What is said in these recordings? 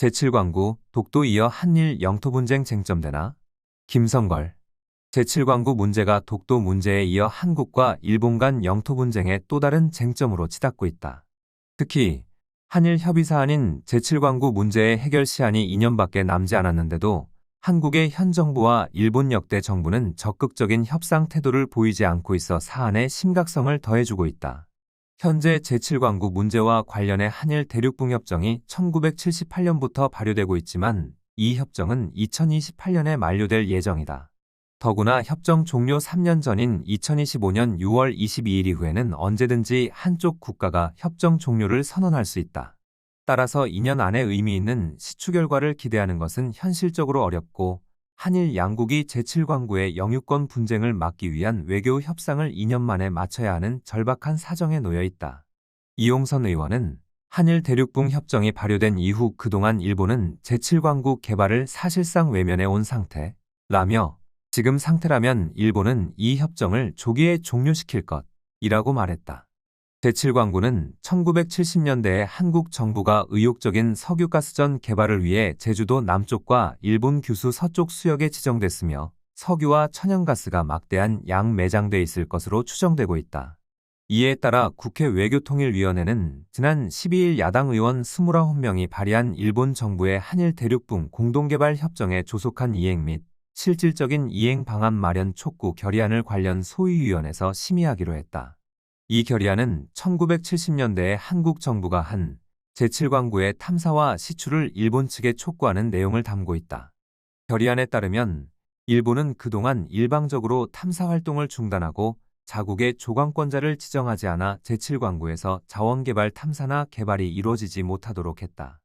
제7광구 독도 이어 한일 영토 분쟁 쟁점되나? 김성걸. 제7광구 문제가 독도 문제에 이어 한국과 일본 간 영토 분쟁의 또 다른 쟁점으로 치닫고 있다. 특히 한일 협의 사안인 제7광구 문제의 해결 시한이 2년밖에 남지 않았는데도 한국의 현 정부와 일본 역대 정부는 적극적인 협상 태도를 보이지 않고 있어 사안의 심각성을 더해주고 있다. 현재 제7광구 문제와 관련해 한일 대륙붕협정이 1978년부터 발효되고 있지만 이 협정은 2028년에 만료될 예정이다. 더구나 협정 종료 3년 전인 2025년 6월 22일 이후에는 언제든지 한쪽 국가가 협정 종료를 선언할 수 있다. 따라서 2년 안에 의미 있는 시추 결과를 기대하는 것은 현실적으로 어렵고 한일 양국이 제7광구의 영유권 분쟁을 막기 위한 외교 협상을 2년 만에 마쳐야 하는 절박한 사정에 놓여 있다. 이용선 의원은 한일 대륙붕 협정이 발효된 이후 그동안 일본은 제7광구 개발을 사실상 외면해 온 상태라며 지금 상태라면 일본은 이 협정을 조기에 종료시킬 것이라고 말했다. 제7광구는 1970년대에 한국 정부가 의욕적인 석유가스전 개발을 위해 제주도 남쪽과 일본 규수 서쪽 수역에 지정됐으며 석유와 천연가스가 막대한 양 매장돼 있을 것으로 추정되고 있다. 이에 따라 국회 외교통일위원회는 지난 12일 야당 의원 29명이 발의한 일본 정부의 한일 대륙붕 공동개발 협정에 조속한 이행 및 실질적인 이행 방안 마련 촉구 결의안을 관련 소위위원회에서 심의하기로 했다. 이 결의안은 1970년대에 한국 정부가 한 제7광구의 탐사와 시추를 일본 측에 촉구하는 내용을 담고 있다. 결의안에 따르면 일본은 그동안 일방적으로 탐사 활동을 중단하고 자국의 조광권자를 지정하지 않아 제7광구에서 자원개발 탐사나 개발이 이루어지지 못하도록 했다.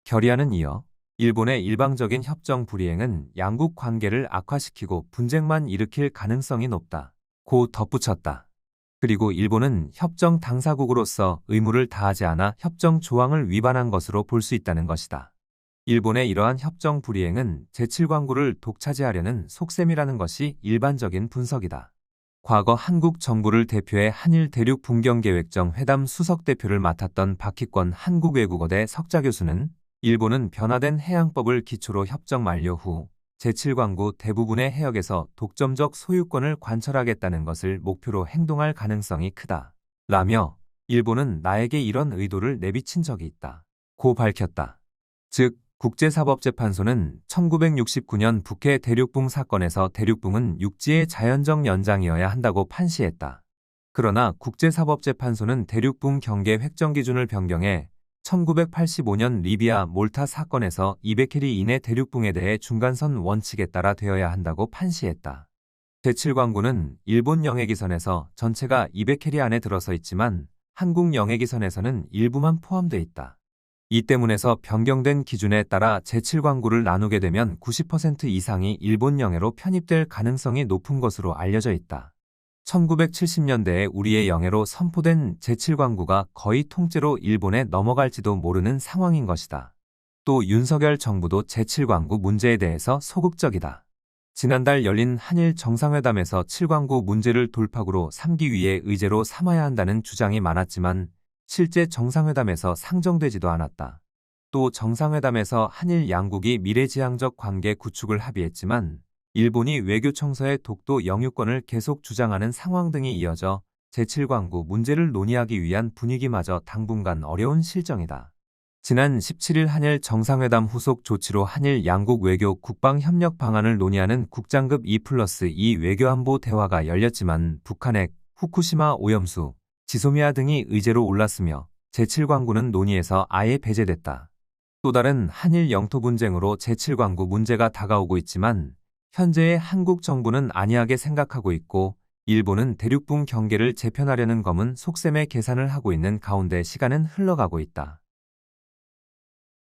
결의안은 이어 일본의 일방적인 협정 불이행은 양국 관계를 악화시키고 분쟁만 일으킬 가능성이 높다고 덧붙였다. 그리고 일본은 협정 당사국으로서 의무를 다하지 않아 협정 조항을 위반한 것으로 볼 수 있다는 것이다. 일본의 이러한 협정 불이행은 제7광구를 독차지하려는 속셈이라는 것이 일반적인 분석이다. 과거 한국 정부를 대표해 한일 대륙 분경계획정 회담 수석대표를 맡았던 박희권 한국외국어대 석좌 교수는 일본은 변화된 해양법을 기초로 협정 만료 후 제7광구 대부분의 해역에서 독점적 소유권을 관철하겠다는 것을 목표로 행동할 가능성이 크다. 라며 일본은 나에게 이런 의도를 내비친 적이 있다. 고 밝혔다. 즉 국제사법재판소는 1969년 북해 대륙붕 사건에서 대륙붕은 육지의 자연적 연장이어야 한다고 판시했다. 그러나 국제사법재판소는 대륙붕 경계 획정 기준을 변경해 1985년 리비아 몰타 사건에서 200캐리 이내 대륙붕에 대해 중간선 원칙에 따라 되어야 한다고 판시했다. 제7광구는 일본 영해기선에서 전체가 200캐리 안에 들어서 있지만 한국 영해기선에서는 일부만 포함돼 있다. 이 때문에서 변경된 기준에 따라 제7광구를 나누게 되면 90% 이상이 일본 영해로 편입될 가능성이 높은 것으로 알려져 있다. 1970년대에 우리의 영해로 선포된 제7광구가 거의 통째로 일본에 넘어갈지도 모르는 상황인 것이다. 또 윤석열 정부도 제7광구 문제에 대해서 소극적이다. 지난달 열린 한일 정상회담에서 7광구 문제를 돌파구로 삼기 위해 의제로 삼아야 한다는 주장이 많았지만 실제 정상회담에서 상정되지도 않았다. 또 정상회담에서 한일 양국이 미래지향적 관계 구축을 합의했지만 일본이 외교청서의 독도 영유권을 계속 주장하는 상황 등이 이어져 제7광구 문제를 논의하기 위한 분위기마저 당분간 어려운 실정이다. 지난 17일 한일 정상회담 후속 조치로 한일 양국 외교 국방협력 방안을 논의하는 국장급 2+2 외교안보 대화가 열렸지만 북한 핵, 후쿠시마 오염수, 지소미아 등이 의제로 올랐으며 제7광구는 논의에서 아예 배제됐다. 또 다른 한일 영토 분쟁으로 제7광구 문제가 다가오고 있지만 현재의 한국 정부는 안이하게 생각하고 있고 일본은 대륙붕 경계를 재편하려는 검은 속셈의 계산을 하고 있는 가운데 시간은 흘러가고 있다.